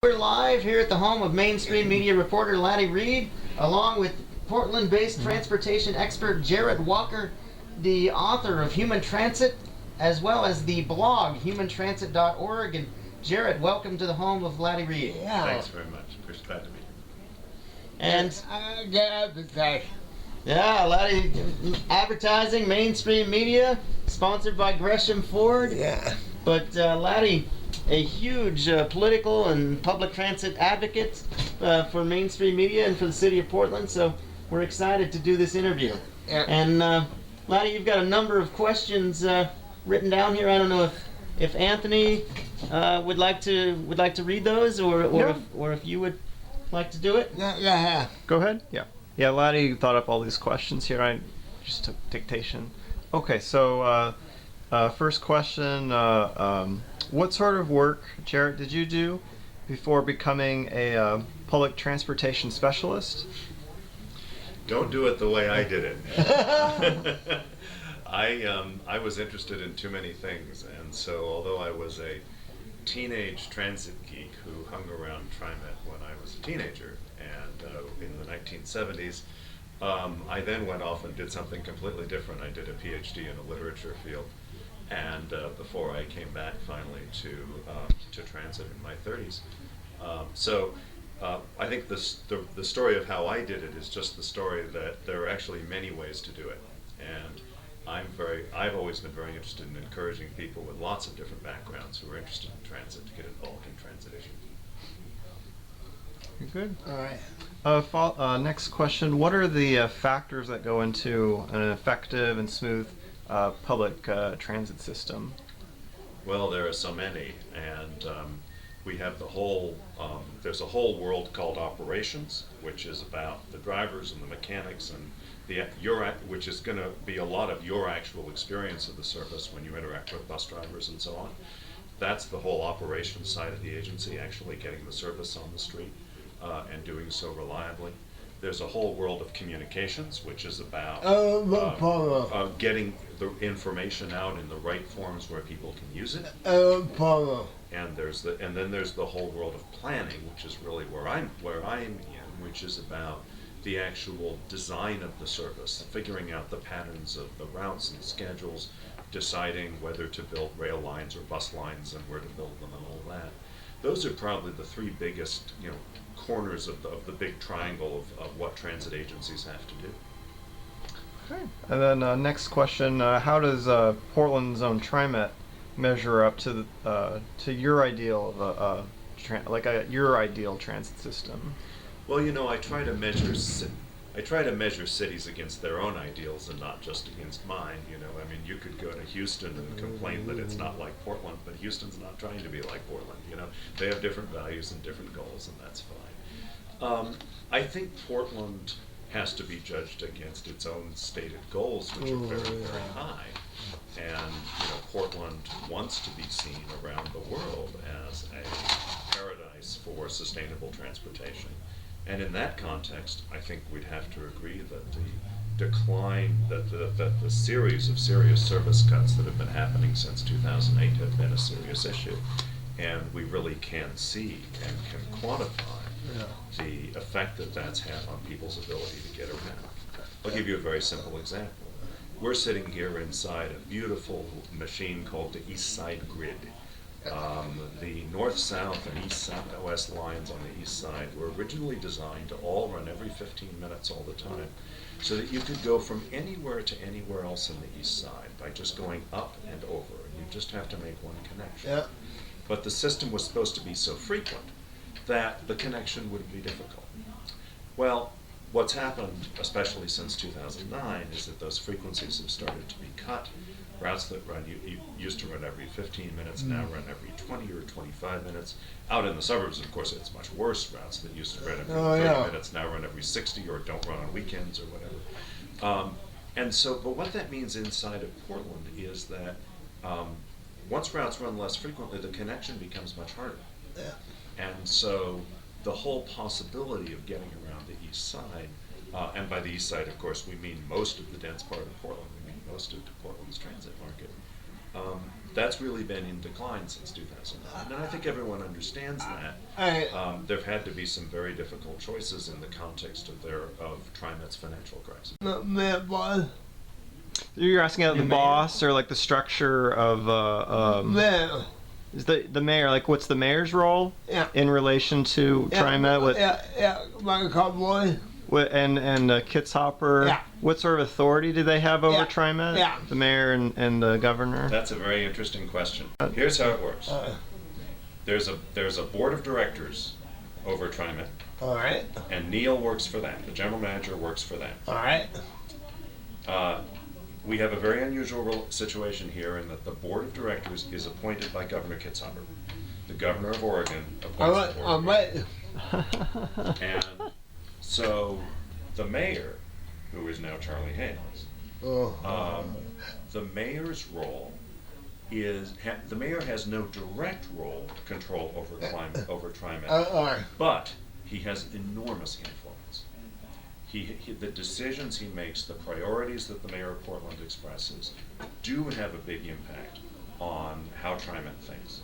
We're live here at the home of mainstream media reporter Laddie Read, along with Portland-based transportation expert Jarrett Walker, the author of Human Transit, as well as the blog humantransit.org. And Jarrett, welcome to the home of Laddie Read. Yeah. Thanks very much. We're glad to be here. And advertising. Yeah, Laddie advertising, mainstream media, sponsored by Gresham Ford. Yeah. But Laddie, a huge political and public transit advocate for mainstream media and for the city of Portland, so we're excited to do this interview. Yeah. And Laddie, you've got a number of questions written down here. I don't know if Anthony would like to read those, or if you would like to do it. Yeah. Go ahead. Yeah, Laddie thought up all these questions here. I just took dictation. Okay, so first question, what sort of work, Jarrett, did you do before becoming a public transportation specialist? Don't do it the way I did it. I was interested in too many things, and so although I was a teenage transit geek who hung around TriMet when I was a teenager, and in the 1970s, I then went off and did something completely different. I did a PhD in a literature field, and before I came back finally to transit in my 30s. I think the story of how I did it is just the story that there are actually many ways to do it, and I've always been very interested in encouraging people with lots of different backgrounds who are interested in transit to get involved in transit issues. Good. All right. Next question, what are the factors that go into an effective and smooth public transit system? Well, there are so many, and we have there's a whole world called operations, which is about the drivers and the mechanics and which is going to be a lot of your actual experience of the service when you interact with bus drivers and so on. That's the whole operations side of the agency, actually getting the service on the street and doing so reliably. There's a whole world of communications, which is about getting the information out in the right forms where people can use it. And then there's the whole world of planning, which is really where I'm in, which is about the actual design of the service, figuring out the patterns of the routes and schedules, deciding whether to build rail lines or bus lines and where to build them and all that. Those are probably the three biggest, corners of the big triangle of what transit agencies have to do. Okay. And then next question, how does Portland's own TriMet measure up to your ideal of your ideal transit system? Well, I try to measure cities against their own ideals and not just against mine. You could go to Houston and complain that it's not like Portland, but Houston's not trying to be like Portland. They have different values and different goals, and that's fine. I think Portland has to be judged against its own stated goals, which are very, very high. And Portland wants to be seen around the world as a paradise for sustainable transportation. And in that context, I think we'd have to agree that the decline, that the series of serious service cuts that have been happening since 2008 have been a serious issue. And we really can see and can quantify the effect that that's had on people's ability to get around. I'll give you a very simple example. We're sitting here inside a beautiful machine called the East Side Grid. The north-south and east-west lines on the east side were originally designed to all run every 15 minutes all the time, so that you could go from anywhere to anywhere else on the east side by just going up and over. You just have to make one connection. Yeah. But the system was supposed to be so frequent that the connection would be difficult. Well, what's happened, especially since 2009, is that those frequencies have started to be cut. Routes that you used to run every 15 minutes now run every 20 or 25 minutes. Out in the suburbs, of course, it's much worse. Routes that used to run every 30 minutes now run every 60 or don't run on weekends or whatever. But what that means inside of Portland is that once routes run less frequently, the connection becomes much harder. Yeah. And so the whole possibility of getting around the east side, and by the east side, of course, we mean most of the dense part of Portland. We mean most of Portland's transit market. that's really been in decline since 2009, and I think everyone understands that. There've had to be some very difficult choices in the context of TriMet's financial crisis. You're asking about the New mayor? boss or like the structure of is the mayor, like what's the mayor's role in relation to TriMet with my cowboy. and Kitzhopper? Yeah. What sort of authority do they have over Yeah. TriMet? Yeah. The mayor and the governor? That's a very interesting question. Here's how it works. There's a board of directors over TriMet, All right. and Neil works for that. The general manager works for that. All right. We have a very unusual situation here in that the board of directors is appointed by Governor Kitzhopper. The governor of Oregon All appoints right. the All board. right. And so the mayor, who is now Charlie Hales, the mayor's role is the mayor has no direct control over TriMet, All right. but he has enormous influence. The decisions he makes, the priorities that the mayor of Portland expresses, do have a big impact on how TriMet thinks.